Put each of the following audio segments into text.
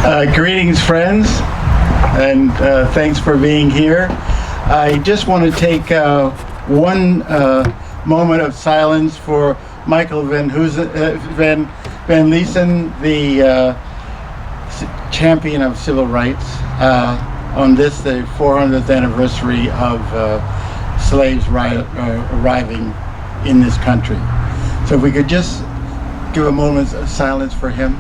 Greetings, friends, and thanks for being here. I just want to take one moment of silence for Michael Van Leesten, the champion of civil rights, on this, the 400th anniversary of slaves arriving in this country. So if we could just give a moment of silence for him.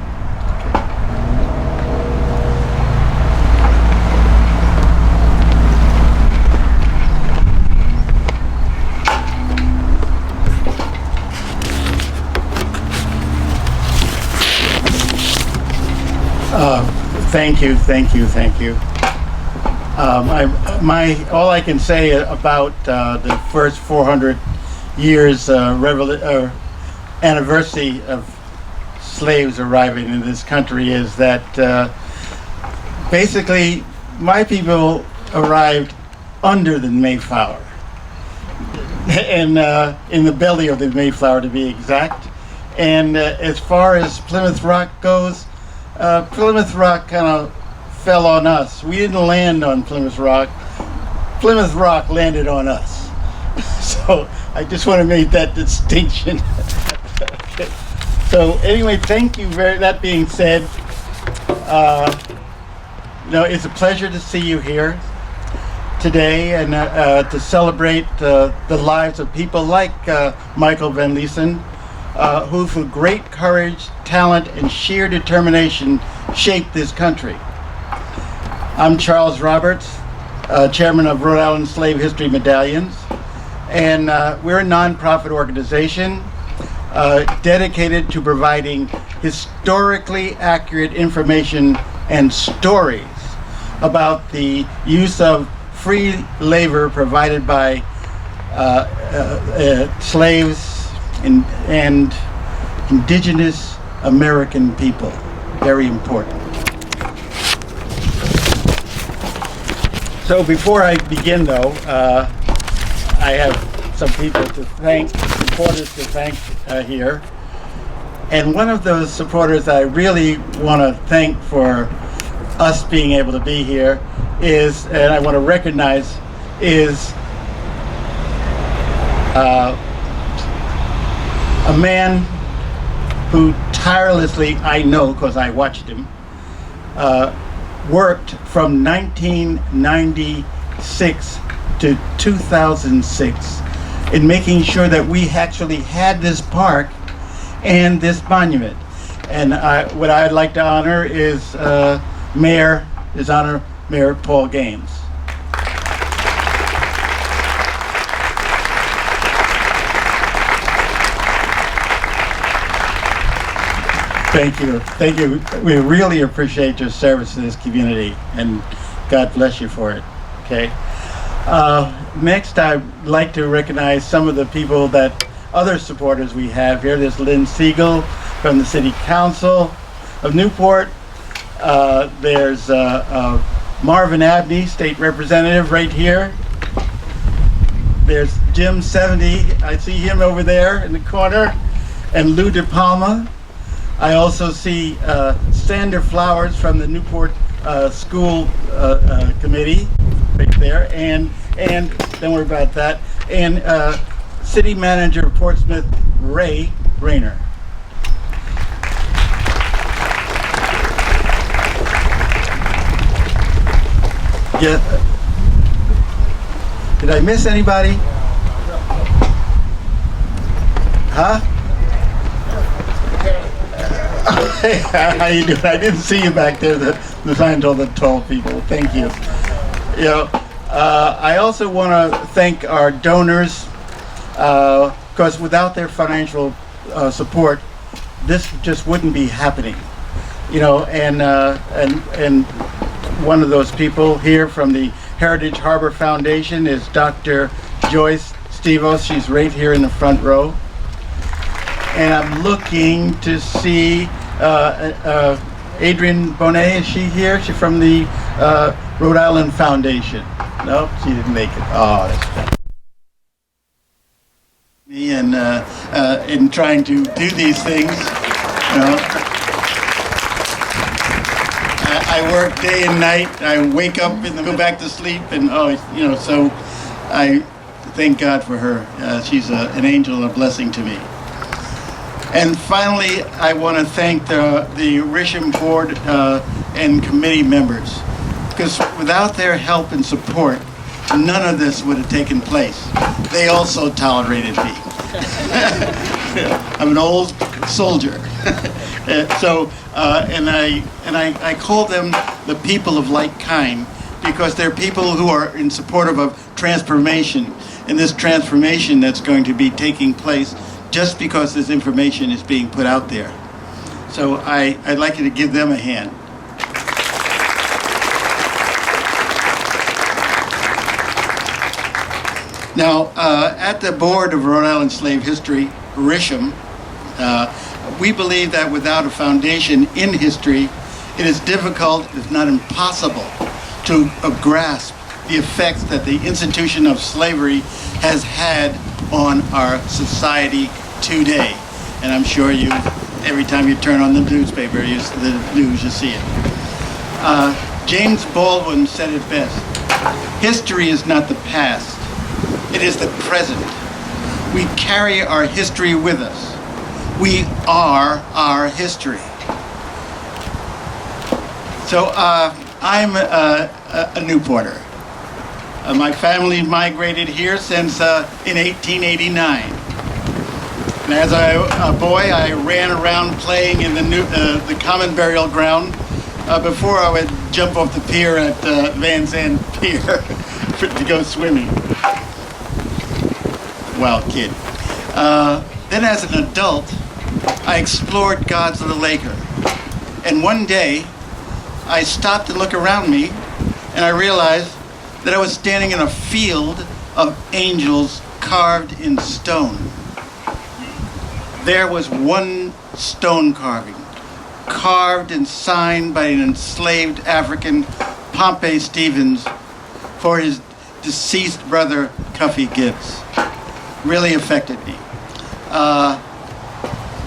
Thank you. All I can say about the first 400 years anniversary of slaves arriving in this country is that basically my people arrived under the Mayflower, and in the belly of the Mayflower to be exact. And as far as Plymouth Rock goes, Plymouth Rock kind of fell on us. We didn't land on Plymouth Rock. Plymouth Rock landed on us. So I just want to make that distinction. Okay. So anyway, thank you. That being said, it's a pleasure to see you here today and to celebrate the lives of people like Michael Van Leesten, who with great courage, talent, and sheer determination shaped this country. I'm Charles Roberts, chairman of Rhode Island Slave History Medallions, and we're a nonprofit organization dedicated to providing historically accurate information and stories about the use of free labor provided by slaves and Indigenous American people. Very important. So before I begin, though, I have some people to thank, supporters to thank here. And one of those supporters I really want to thank for us being able to be here is, and I want to recognize, is a man who tirelessly, I know because I watched him, worked from 1996 to 2006 in making sure that we actually had this park and this monument. And what I'd like to honor is Mayor Paul Gaines. Thank you. We really appreciate your service to this community, and God bless you for it. Okay. Next, I'd like to recognize some of the people other supporters we have here. There's Lynn Ceglie from the City Council of Newport. There's Marvin Abney, State Representative, right here. There's Jim 70. I see him over there in the corner, and Lou De Palma. I also see Sander Flowers from the Newport School Committee right there, and don't worry about that, and City Manager of Portsmouth, Ray Rayner. Yeah. Did I miss anybody? Huh? Hey, how you doing? I didn't see you back there. Behind all the tall people. Thank you. I also want to thank our donors, because without their financial support, this just wouldn't be happening. And one of those people here from the Heritage Harbour Foundation is Dr. Joyce Stevos. She's right here in the front row. And I'm looking to see Adrienne Bonet. Is she here? She's from the Rhode Island Foundation. Nope, she didn't make it. Oh, that's bad. Me and in trying to do these things, I work day and night. I wake up and go back to sleep, and so I thank God for her. She's an angel and a blessing to me. And finally, I want to thank the Risham board and committee members, because without their help and support, none of this would have taken place. They also tolerated me. I'm an old soldier. I call them the people of like kind, because they're people who are in support of transformation, and this transformation that's going to be taking place just because this information is being put out there. So I'd like you to give them a hand. Now, at the board of Rhode Island Slave History, RISHM, we believe that without a foundation in history, it is difficult, if not impossible, to grasp the effects that the institution of slavery has had on our society today. And I'm sure you, every time you turn on the newspaper, the news, you see it. James Baldwin said it best: history is not the past, it is the present. We carry our history with us. We are our history. So I'm a Newporter. My family migrated here since in 1889. And as a boy, I ran around playing in the common burial ground before I would jump off the pier at Van Zandt Pier to go swimming. Wild kid. Then as an adult, I explored Gods of the Laker. And one day, I stopped to look around me, and I realized that I was standing in a field of angels carved in stone. There was one stone carving, carved and signed by an enslaved African, Pompey Stevens, for his deceased brother, Cuffy Gibbs. Really affected me.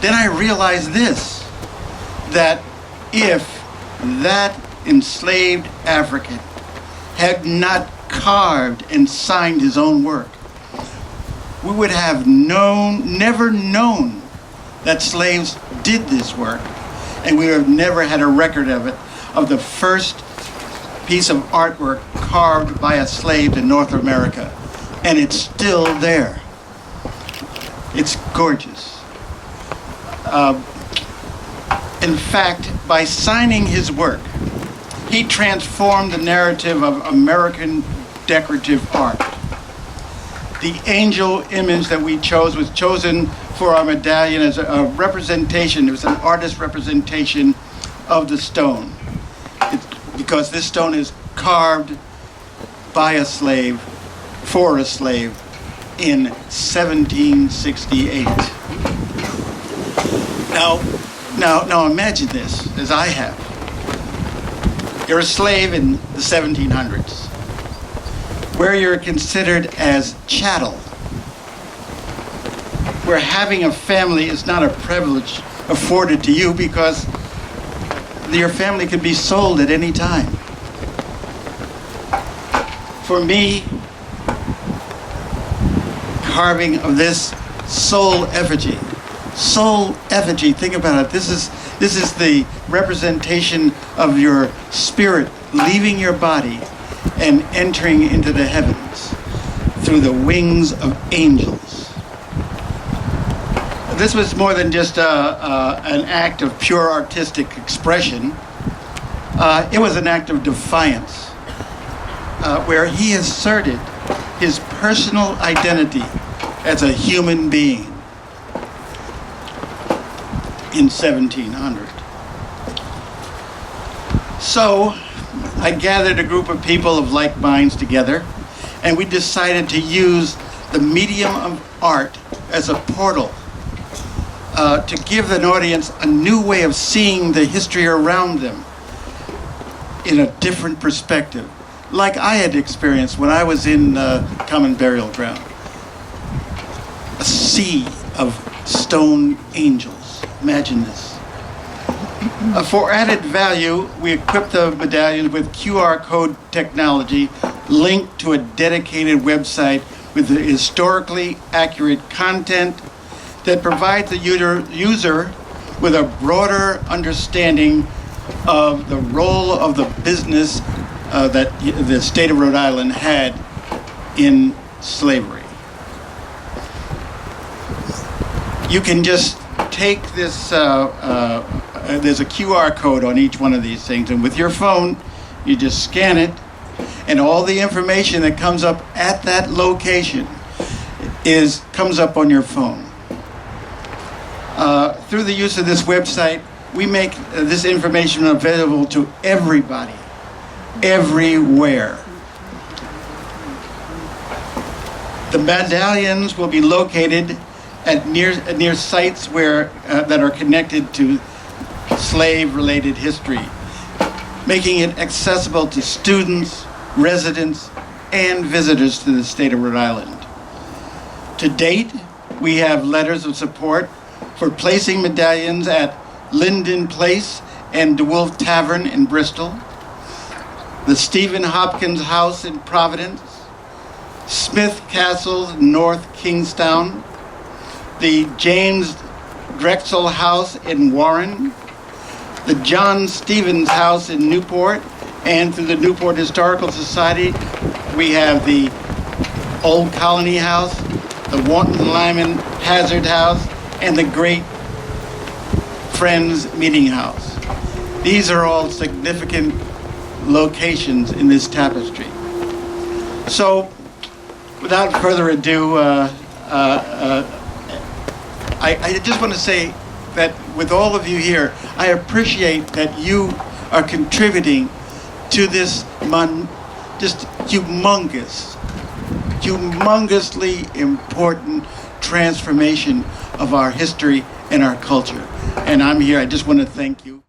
Then I realized this, that if that enslaved African had not carved and signed his own work, we would have never known that slaves did this work, and we would have never had a record of it, of the first piece of artwork carved by a slave in North America. And it's still there. It's gorgeous. In fact, by signing his work, he transformed the narrative of American decorative art. The angel image that we chose was chosen for our medallion as a representation. It was an artist representation of the stone. Because this stone is carved by a slave, for a slave, in 1768. Now imagine this, as I have. You're a slave in the 1700s, where you're considered as chattel, where having a family is not a privilege afforded to you because your family could be sold at any time. For me, carving of this soul effigy, think about it. This is the representation of your spirit leaving your body and entering into the heavens through the wings of angels. This was more than just an act of pure artistic expression. It was an act of defiance, where he asserted his personal identity as a human being in 1700. So I gathered a group of people of like minds together, and we decided to use the medium of art as a portal to give an audience a new way of seeing the history around them in a different perspective, like I had experienced when I was in Common Burial Ground. A sea of stone angels. Imagine this. For added value, we equip the medallions with QR code technology linked to a dedicated website with historically accurate content that provides the user with a broader understanding of the role of the business that the state of Rhode Island had in slavery. You can just take this, there's a QR code on each one of these things, and with your phone, you just scan it, and all the information that comes up at that location comes up on your phone. Through the use of this website, we make this information available to everybody, everywhere. The medallions will be located at near sites where that are connected to slave-related history, making it accessible to students, residents, and visitors to the state of Rhode Island. To date, we have letters of support for placing medallions at Linden Place and DeWolf Tavern in Bristol, the Stephen Hopkins House in Providence, Smith Castle, North Kingstown, the James Drexel House in Warren, the John Stevens House in Newport, and through the Newport Historical Society, we have the Old Colony House, the Wanton Lyman Hazard House, and the Great Friends Meeting House. These are all significant locations in this tapestry. So, without further ado, I just want to say that with all of you here, I appreciate that you are contributing to this just humongously important transformation of our history and our culture. And I'm here, I just want to thank you.